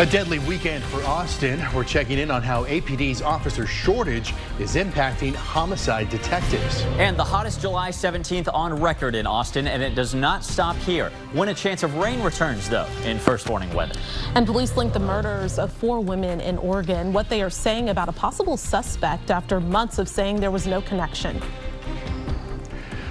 A deadly weekend for Austin. We're checking in on how APD's officer shortage is impacting homicide detectives. And the hottest July 17th on record in Austin, and it does not stop here. When a chance of rain returns, though, in first warning weather. And police link the murders of 4 women in Oregon. What they are saying about a possible suspect after months of saying there was no connection.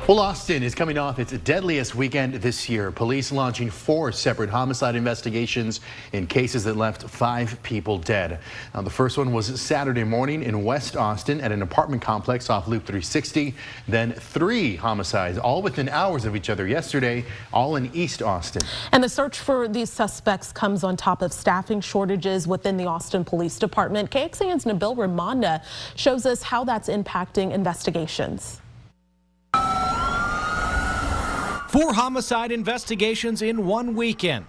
Well, Austin is coming off its deadliest weekend this year. Police launching 4 separate homicide investigations in cases that left 5 people dead. Now, the first one was Saturday morning in West Austin at an apartment complex off Loop 360. Then 3 homicides, all within hours of each other yesterday, all in East Austin. And the search for these suspects comes on top of staffing shortages within the Austin Police Department. KXAN's Nabil Ramonda shows us how that's impacting investigations. 4 homicide investigations in one weekend.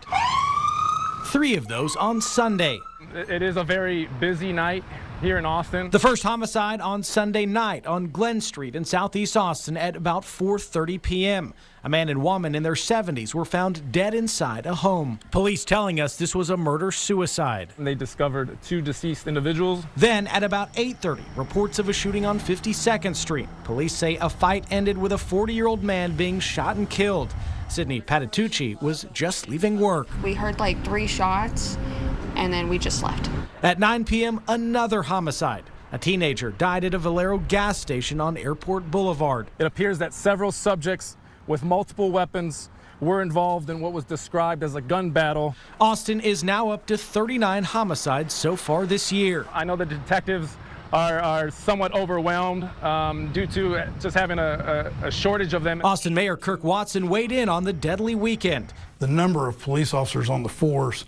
3 of those on Sunday. It is a very busy night here in Austin. The first homicide on Sunday night on Glen Street in Southeast Austin at about 4:30 p.m. A man and woman in their 70s were found dead inside a home. Police telling us this was a murder-suicide. They discovered 2 deceased individuals. Then at about 8:30, reports of a shooting on 52nd Street. Police say a fight ended with a 40-year-old man being shot and killed. Sydney Patitucci was just leaving work. We heard like 3 shots and then we just left. At 9 p.m., another homicide. A teenager died at a Valero gas station on Airport Boulevard. It appears that several subjects with multiple weapons were involved in what was described as a gun battle. Austin is now up to 39 homicides so far this year. I know the detectives are somewhat overwhelmed due to just having a shortage of them. Austin Mayor Kirk Watson weighed in on the deadly weekend. The number of police officers on the force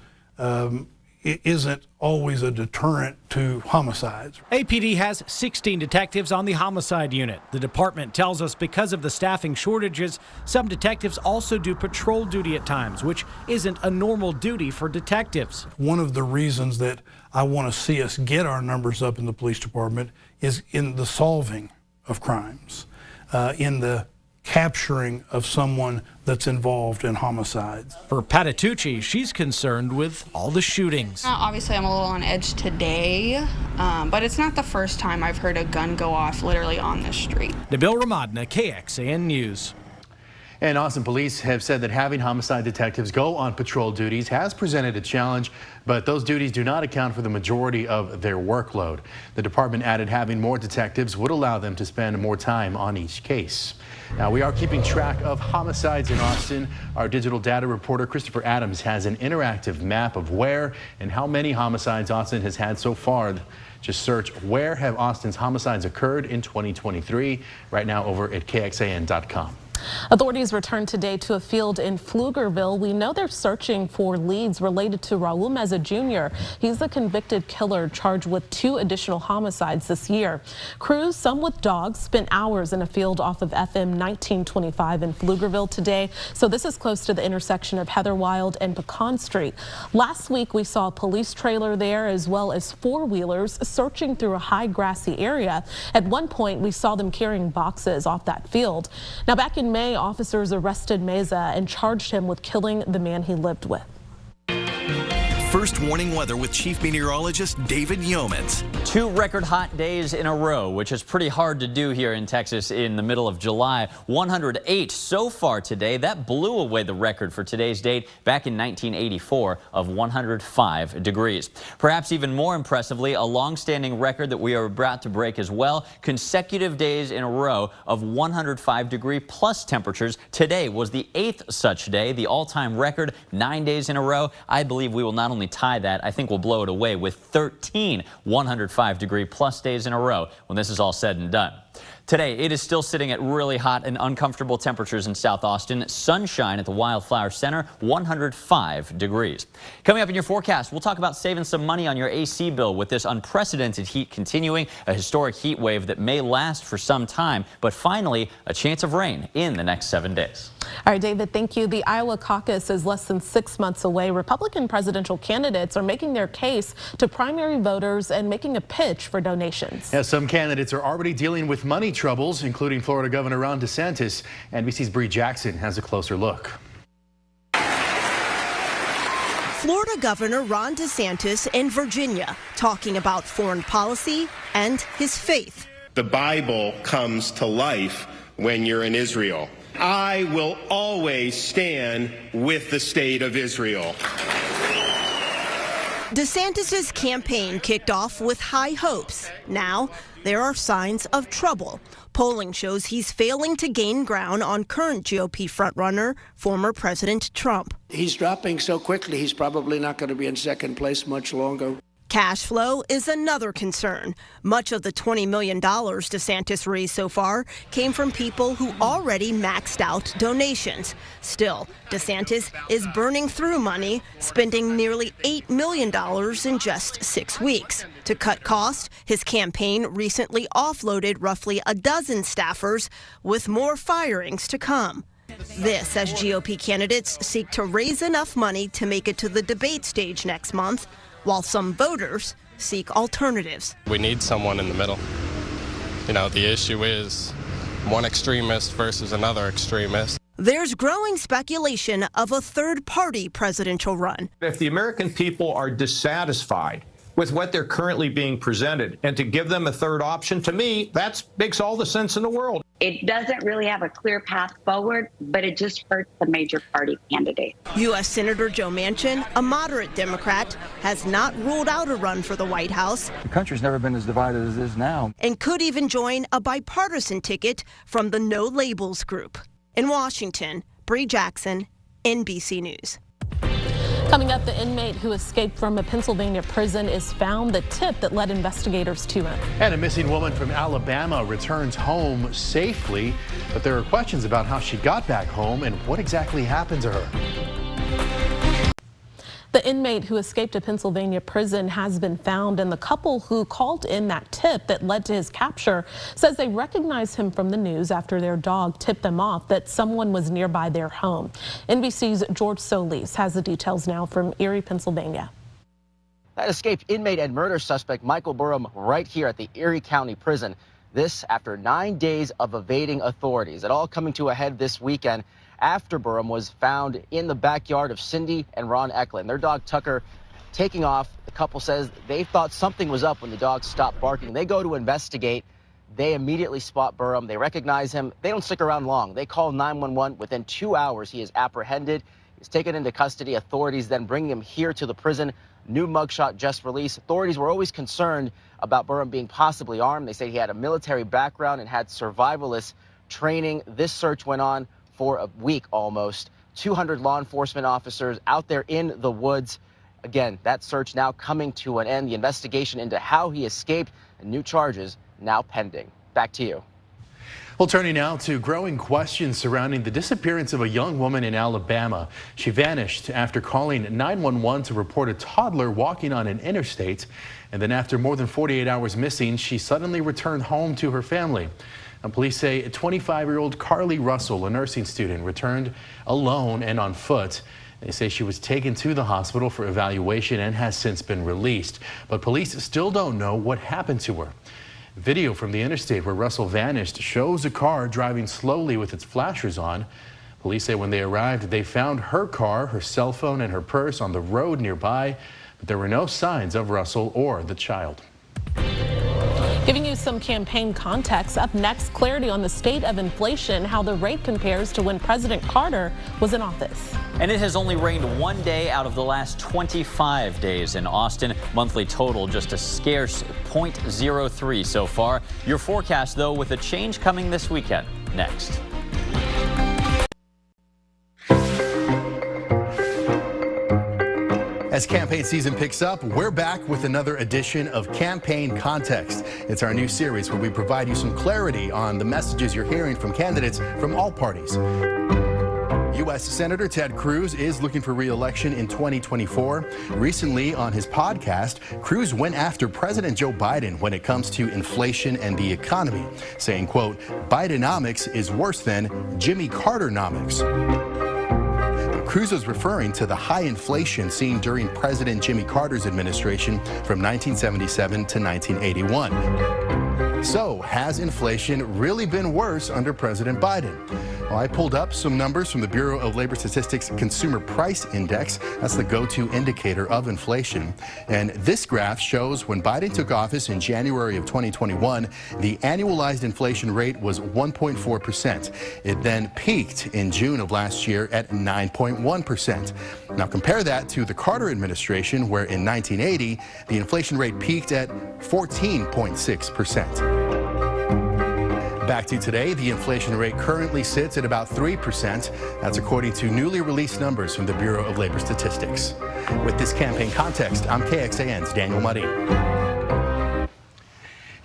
it isn't always a deterrent to homicides. APD has 16 detectives on the homicide unit. The department tells us because of the staffing shortages, some detectives also do patrol duty at times, which isn't a normal duty for detectives. One of the reasons that I want to see us get our numbers up in the police department is in the solving of crimes, in the capturing of someone that's involved in homicides. For Patitucci, she's concerned with all the shootings. Obviously, I'm a little on edge today, but it's not the first time I've heard a gun go off literally on the street. Nabil Ramadna, KXAN News. And Austin police have said that having homicide detectives go on patrol duties has presented a challenge, but those duties do not account for the majority of their workload. The department added having more detectives would allow them to spend more time on each case. Now, we are keeping track of homicides in Austin. Our digital data reporter Christopher Adams has an interactive map of where and how many homicides Austin has had so far. Just search where have Austin's homicides occurred in 2023 right now over at KXAN.com. Authorities returned today to a field in Pflugerville. We know they're searching for leads related to Raul Meza Jr. He's the convicted killer charged with 2 additional homicides this year. Crews, some with dogs, spent hours in a field off of FM 1925 in Pflugerville today. So this is close to the intersection of Heather Wild and Pecan Street. Last week, we saw a police trailer there as well as 4-wheelers searching through a high grassy area. At one point, we saw them carrying boxes off that field. Now, back in May, officers arrested Meza and charged him with killing the man he lived with. First warning weather with Chief Meteorologist David Yeomans. 2 record hot days in a row, which is pretty hard to do here in Texas in the middle of July. 108 so far today. That blew away the record for today's date back in 1984 of 105 degrees. Perhaps even more impressively, a long-standing record that we are about to break as well. Consecutive days in a row of 105-degree plus temperatures. Today was the 8th such day, the all-time record, 9 days in a row. I believe we will not only tie that, I think we'll blow it away with 13 105-degree plus days in a row when this is all said and done. Today, it is still sitting at really hot and uncomfortable temperatures in South Austin. Sunshine at the Wildflower Center, 105 degrees. Coming up in your forecast, we'll talk about saving some money on your AC bill with this unprecedented heat continuing, a historic heat wave that may last for some time, but finally, a chance of rain in the next 7 days. All right, David, thank you. The Iowa caucus is less than 6 months away. Republican presidential candidates are making their case to primary voters and making a pitch for donations. Yeah, some candidates are already dealing with money troubles, including Florida Governor Ron DeSantis. NBC's Bree Jackson has a closer look. Florida Governor Ron DeSantis in Virginia talking about foreign policy and his faith. The Bible comes to life when you're in Israel. I will always stand with the state of Israel. DeSantis' campaign kicked off with high hopes. Now, there are signs of trouble. Polling shows he's failing to gain ground on current GOP frontrunner, former President Trump. He's dropping so quickly, he's probably not going to be in second place much longer. Cash flow is another concern. Much of the $20 million DeSantis raised so far came from people who already maxed out donations. Still, DeSantis is burning through money, spending nearly $8 million in just 6 weeks. To cut costs, his campaign recently offloaded roughly a dozen staffers, with more firings to come. This as GOP candidates seek to raise enough money to make it to the debate stage next month, while some voters seek alternatives. We need someone in the middle. You know, the issue is one extremist versus another extremist. There's growing speculation of a third-party presidential run. If the American people are dissatisfied with what they're currently being presented, and to give them a third option, to me, that makes all the sense in the world. It doesn't really have a clear path forward, but it just hurts the major party candidate. U.S. Senator Joe Manchin, a moderate Democrat, has not ruled out a run for the White House. The country's never been as divided as it is now. And could even join a bipartisan ticket from the No Labels group. In Washington, Bree Jackson, NBC News. Coming up, the inmate who escaped from a Pennsylvania prison is found, the tip that led investigators to him. And a missing woman from Alabama returns home safely, but there are questions about how she got back home and what exactly happened to her. The inmate who escaped a Pennsylvania prison has been found, and the couple who called in that tip that led to his capture says they recognized him from the news after their dog tipped them off that someone was nearby their home. NBC's George Solis has the details now from Erie, Pennsylvania. That escaped inmate and murder suspect Michael Burham right here at the Erie County Prison. This after 9 days of evading authorities. It all coming to a head this weekend after Burham was found in the backyard of Cindy and Ron Eklund. Their dog Tucker taking off. The couple says they thought something was up when the dog stopped barking. They go to investigate. They immediately spot Burham. They recognize him. They don't stick around long. They call 911. Within 2 hours, he is apprehended. He's taken into custody. Authorities then bring him here to the prison. New mugshot just released. Authorities were always concerned about Burham being possibly armed. They say he had a military background and had survivalist training. This search went on for a week almost. 200 law enforcement officers out there in the woods. Again, that search now coming to an end. The investigation into how he escaped and new charges now pending. Back to you. Well, turning now to growing questions surrounding the disappearance of a young woman in Alabama. She vanished after calling 911 to report a toddler walking on an interstate. And then after more than 48 hours missing, she suddenly returned home to her family. And police say 25-year-old Carly Russell, a nursing student, returned alone and on foot. They say she was taken to the hospital for evaluation and has since been released. But police still don't know what happened to her. Video from the interstate where Russell vanished shows a car driving slowly with its flashers on. Police say when they arrived, they found her car, her cell phone, and her purse on the road nearby. But there were no signs of Russell or the child. Giving you some campaign context. Up next, clarity on the state of inflation, how the rate compares to when President Carter was in office. And it has only rained 1 day out of the last 25 days in Austin. Monthly total just a scarce 0.03 so far. Your forecast, though, with a change coming this weekend. Next. As campaign season picks up, we're back with another edition of Campaign Context. It's our new series where we provide you some clarity on the messages you're hearing from candidates from all parties. U.S. Senator Ted Cruz is looking for re-election in 2024. Recently on his podcast, Cruz went after President Joe Biden when it comes to inflation and the economy, saying, quote, Bidenomics is worse than Jimmy Carternomics. Cruz was referring to the high inflation seen during President Jimmy Carter's administration from 1977 to 1981. So, has inflation really been worse under President Biden? Well, I pulled up some numbers from the Bureau of Labor Statistics Consumer Price Index. That's the go-to indicator of inflation. And this graph shows when Biden took office in January of 2021, the annualized inflation rate was 1.4%. It then peaked in June of last year at 9.1%. Now compare that to the Carter administration, where in 1980, the inflation rate peaked at 14.6%. Back to today, the inflation rate currently sits at about 3%. That's according to newly released numbers from the Bureau of Labor Statistics. With this campaign context, I'm KXAN's Daniel Muddy.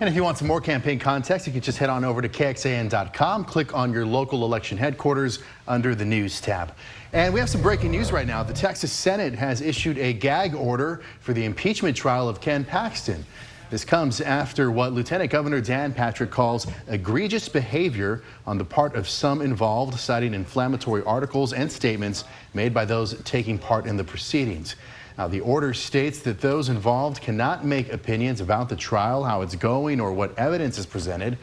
And if you want some more campaign context, you can just head on over to KXAN.com, click on your local election headquarters under the News tab. And we have some breaking news right now. The Texas Senate has issued a gag order for the impeachment trial of Ken Paxton. This comes after what Lieutenant Governor Dan Patrick calls egregious behavior on the part of some involved, citing inflammatory articles and statements made by those taking part in the proceedings. Now, the order states that those involved cannot make opinions about the trial, how it's going, or what evidence is presented.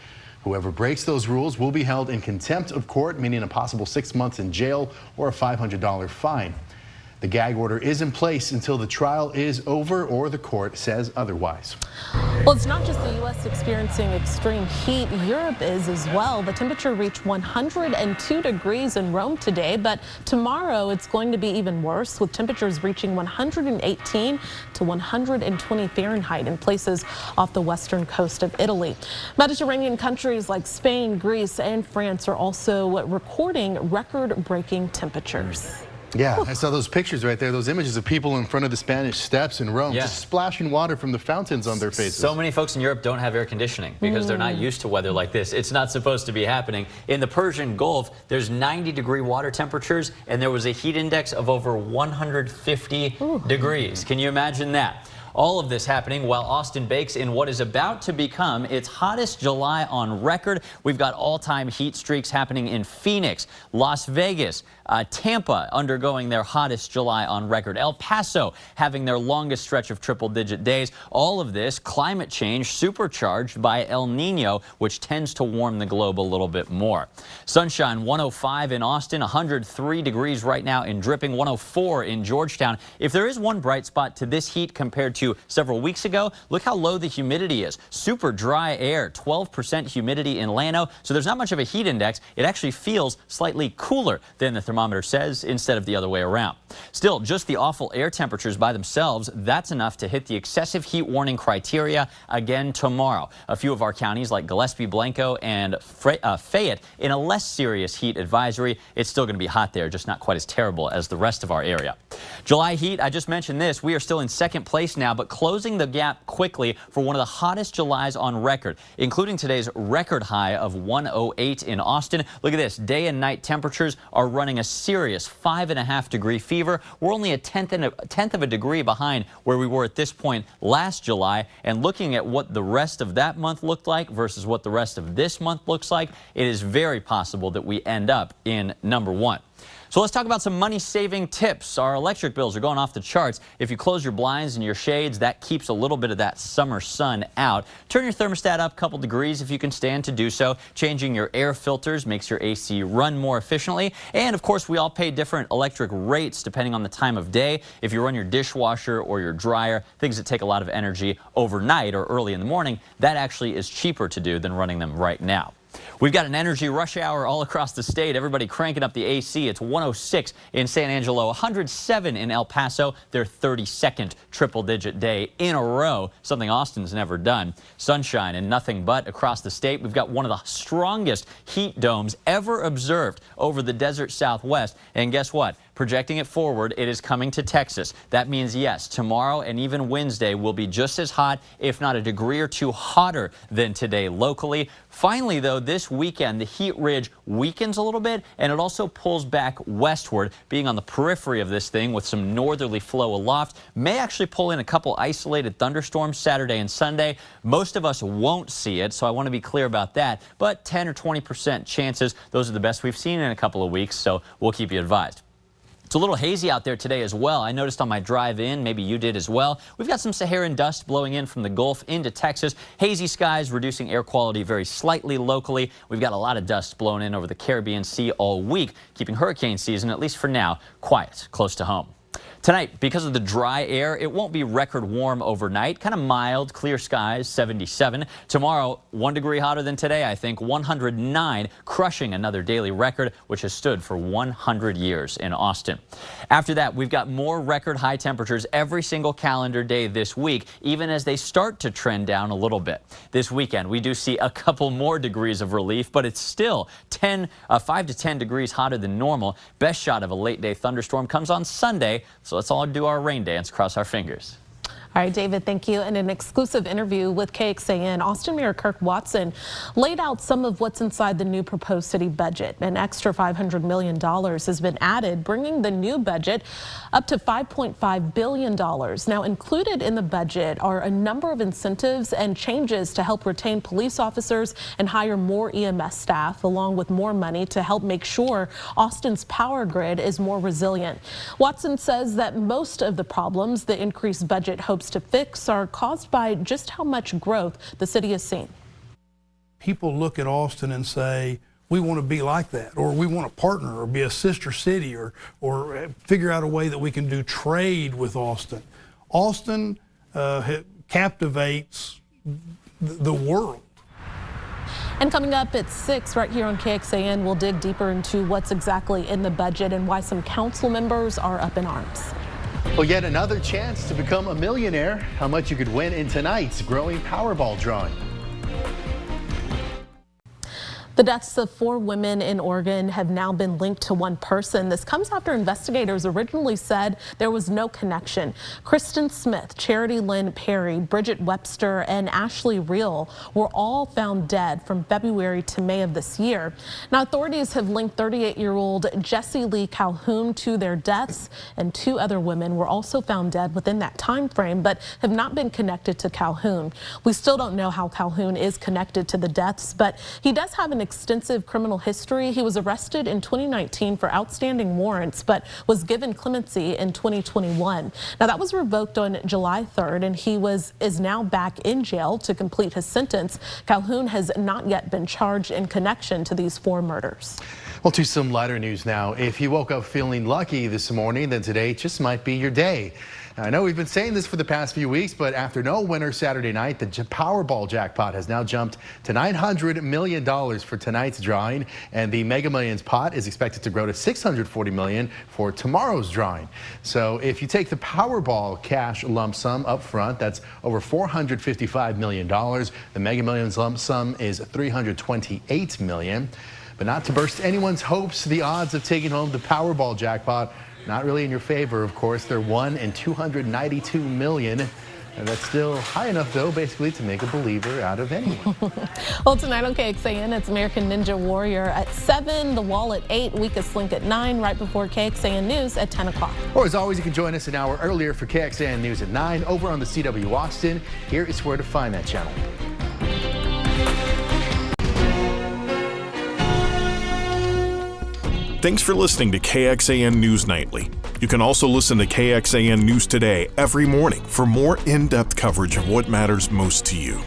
Whoever breaks those rules will be held in contempt of court, meaning a possible 6 months in jail or a $500 fine. The gag order is in place until the trial is over or the court says otherwise. Well, it's not just the U.S. experiencing extreme heat. Europe is as well. The temperature reached 102 degrees in Rome today, but tomorrow it's going to be even worse, with temperatures reaching 118 to 120 Fahrenheit in places off the western coast of Italy. Mediterranean countries like Spain, Greece, and France are also recording record-breaking temperatures. Yeah, I saw those pictures right there, those images of people in front of the Spanish Steps in Rome, just splashing water from the fountains on their faces. So many folks in Europe don't have air conditioning because they're not used to weather like this. It's not supposed to be happening. In the Persian Gulf, there's 90-degree water temperatures, and there was a heat index of over 150 degrees. Can you imagine that? All of this happening while Austin bakes in what is about to become its hottest July on record. We've got all-time heat streaks happening in Phoenix, Las Vegas, Tampa undergoing their hottest July on record, El Paso having their longest stretch of triple-digit days. All of this climate change supercharged by El Nino, which tends to warm the globe a little bit more. Sunshine 105 in Austin, 103 degrees right now in Dripping, 104 in Georgetown. If there is one bright spot to this heat compared to several weeks ago, look how low the humidity is. Super dry air, 12% humidity in Llano, so there's not much of a heat index. It actually feels slightly cooler than the thermometer says instead of the other way around. Still, just the awful air temperatures by themselves, that's enough to hit the excessive heat warning criteria again tomorrow. A few of our counties like Gillespie, Blanco, and Fayette in a less serious heat advisory. It's still going to be hot there, just not quite as terrible as the rest of our area. July heat, I just mentioned this. We are still in second place now, but closing the gap quickly for one of the hottest Julys on record, including today's record high of 108 in Austin. Look at this. Day and night temperatures are running a serious 5.5-degree fever. We're only a tenth of a degree behind where we were at this point last July. And looking at what the rest of that month looked like versus what the rest of this month looks like, it is very possible that we end up in number one. So let's talk about some money-saving tips. Our electric bills are going off the charts. If you close your blinds and your shades, that keeps a little bit of that summer sun out. Turn your thermostat up a couple degrees if you can stand to do so. Changing your air filters makes your AC run more efficiently. And of course, we all pay different electric rates depending on the time of day. If you run your dishwasher or your dryer, things that take a lot of energy overnight or early in the morning, that actually is cheaper to do than running them right now. We've got an energy rush hour all across the state. Everybody cranking up the AC. It's 106 in San Angelo, 107 in El Paso, their 32nd triple-digit day in a row, something Austin's never done. Sunshine and nothing but across the state. We've got one of the strongest heat domes ever observed over the desert Southwest. And guess what? Projecting it forward, it is coming to Texas. That means, yes, tomorrow and even Wednesday will be just as hot, if not a degree or two hotter than today locally. Finally, though, this weekend, the heat ridge weakens a little bit, and it also pulls back westward. Being on the periphery of this thing with some northerly flow aloft may actually pull in a couple isolated thunderstorms Saturday and Sunday. Most of us won't see it, so I want to be clear about that. But 10 or 20% chances, those are the best we've seen in a couple of weeks, so we'll keep you advised. It's a little hazy out there today as well. I noticed on my drive in, maybe you did as well. We've got some Saharan dust blowing in from the Gulf into Texas. Hazy skies reducing air quality very slightly locally. We've got a lot of dust blown in over the Caribbean Sea all week, keeping hurricane season, at least for now, quiet, close to home. Tonight, because of the dry air, it won't be record warm overnight. Kind of mild, clear skies, 77. Tomorrow, 1 degree hotter than today, I think, 109, crushing another daily record, which has stood for 100 years in Austin. After that, we've got more record high temperatures every single calendar day this week, even as they start to trend down a little bit. This weekend, we do see a couple more degrees of relief, but it's still 5 to 10 degrees hotter than normal. Best shot of a late day thunderstorm comes on Sunday, so let's all do our rain dance, cross our fingers. All right, David, thank you. In an exclusive interview with KXAN, Austin Mayor Kirk Watson laid out some of what's inside the new proposed city budget. An extra $500 million has been added, bringing the new budget up to $5.5 billion. Now, included in the budget are a number of incentives and changes to help retain police officers and hire more EMS staff, along with more money to help make sure Austin's power grid is more resilient. Watson says that most of the problems the increased budget hopes to fix are caused by just how much growth the city has seen. People look at Austin and say, we want to be like that, or we want to partner or be a sister city, or figure out a way that we can do trade with Austin. Austin captivates the world. And coming up at 6 right here on KXAN, we'll dig deeper into what's exactly in the budget and why some council members are up in arms. Well, yet another chance to become a millionaire. How much you could win in tonight's growing Powerball drawing. The deaths of 4 women in Oregon have now been linked to one person. This comes after investigators originally said there was no connection. Kristen Smith, Charity Lynn Perry, Bridget Webster, and Ashley Reel were all found dead from February to May of this year. Now, authorities have linked 38-year-old Jessie Lee Calhoun to their deaths, and 2 other women were also found dead within that time frame, but have not been connected to Calhoun. We still don't know how Calhoun is connected to the deaths, but he does have an extensive criminal history. He was arrested in 2019 for outstanding warrants, but was given clemency in 2021. Now, that was revoked on July 3rd, and he is now back in jail to complete his sentence. Calhoun has not yet been charged in connection to these 4 murders. Well, to some lighter news now. If you woke up feeling lucky this morning, then today just might be your day. I know we've been saying this for the past few weeks, but after no winner Saturday night, the Powerball jackpot has now jumped to $900 million for tonight's drawing, and the Mega Millions pot is expected to grow to $640 million for tomorrow's drawing. So if you take the Powerball cash lump sum up front, that's over $455 million. The Mega Millions lump sum is $328 million. But not to burst anyone's hopes, the odds of taking home the Powerball jackpot not really in your favor, of course. They're 1 in 292 million. And that's still high enough, though, basically, to make a believer out of anyone. Well, tonight on KXAN, it's American Ninja Warrior at 7, The Wall at 8, Weakest Link at 9, right before KXAN News at 10 o'clock. Or as always, you can join us an hour earlier for KXAN News at 9 over on the CW Austin. Here is where to find that channel. Thanks for listening to KXAN News Nightly. You can also listen to KXAN News Today every morning for more in-depth coverage of what matters most to you.